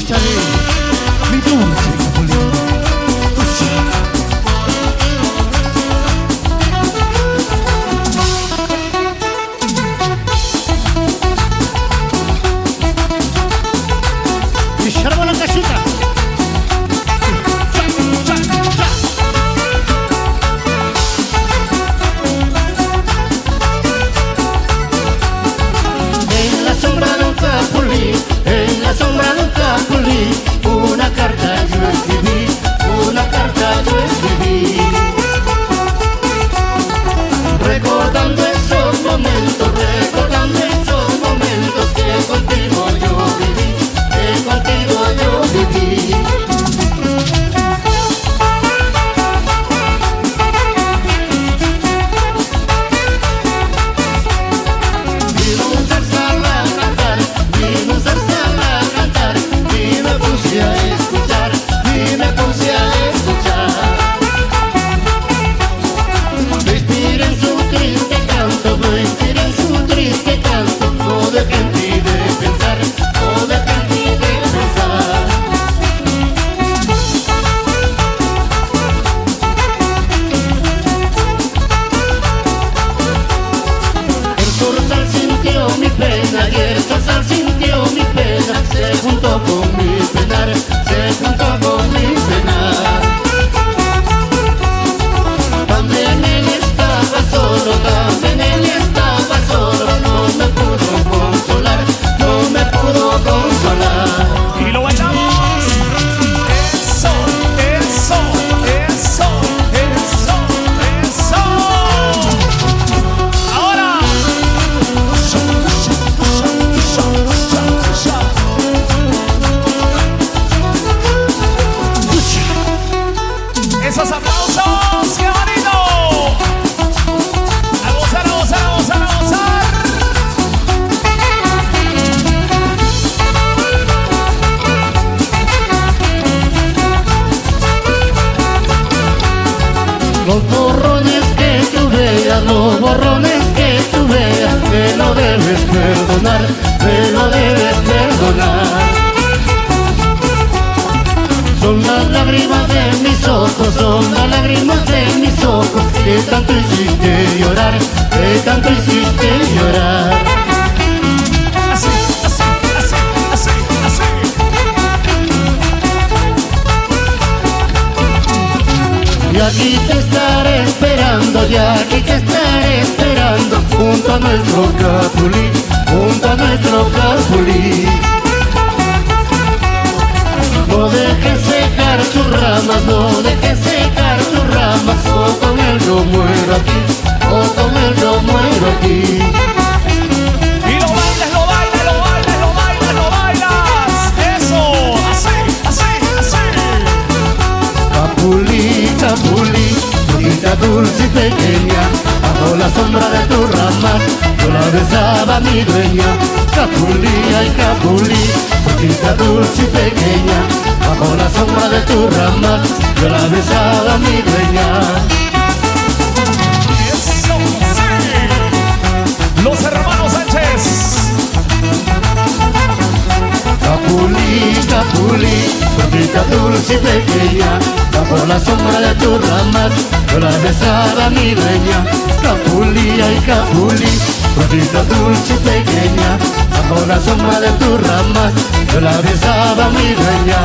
Escucharé mi dulce Capulina. Y charma la casita. En la sombra de un capulín, en la sombra de un capulín, una carta yo escribí, una carta yo escribí. Recordando esos momentos que contigo yo viví, que contigo yo viví. Vino un zarzal a cantar, vino un zarzal a cantar, y me puse a escuchar, y me puse a escuchar. Me inspiré en su triste canto, me inspiré en su triste canto, no dejé en ti de pensar, no dejé en ti de pensar. El zorzal sintió mi pena y el zorzal sintió mi pena, se juntó con mi penar, se juntó con mi penar. También él estaba solo, también él estaba solo, no me pudo consolar, no me pudo consolar. Y lo bailamos. Eso, eso, eso, eso, eso. Ahora. Esos aplausos, qué bonito. A gozar, a gozar, a gozar, a gozar. Los borrones que tú veas, los borrones que tú veas, me lo debes perdonar, me lo debes perdonar. Son las lágrimas de mis ojos, son las lágrimas de mis ojos, que tanto hiciste llorar, que tanto hiciste llorar. Así, así, así, así, así. Y aquí te estaré esperando, y aquí te estaré esperando, junto a nuestro capulí, junto a nuestro capulí. No dejes secar tus ramas, no dejes secar tus ramas, o con él no muero aquí, o con él no muero aquí. Y lo bailas, lo bailas, lo bailas, lo bailas, lo bailas. Eso, así, así, así. Capulí, capulí, florita dulce y pequeña, bajo la sombra de tus ramas, yo la besaba a mi dueña. Capulí, ay capulí, florita dulce y pequeña, bajo la sombra de tus ramas, yo la besaba a mi dueña. Eso, sí. Los hermanos Sánchez. Capulí, capulí, florita dulce y pequeña, bajo la sombra de tus ramas, yo la besaba a mi dueña. Capulí, ay capulí, florita dulce y pequeña, bajo la sombra de tus ramas, yo la besaba a mi dueña.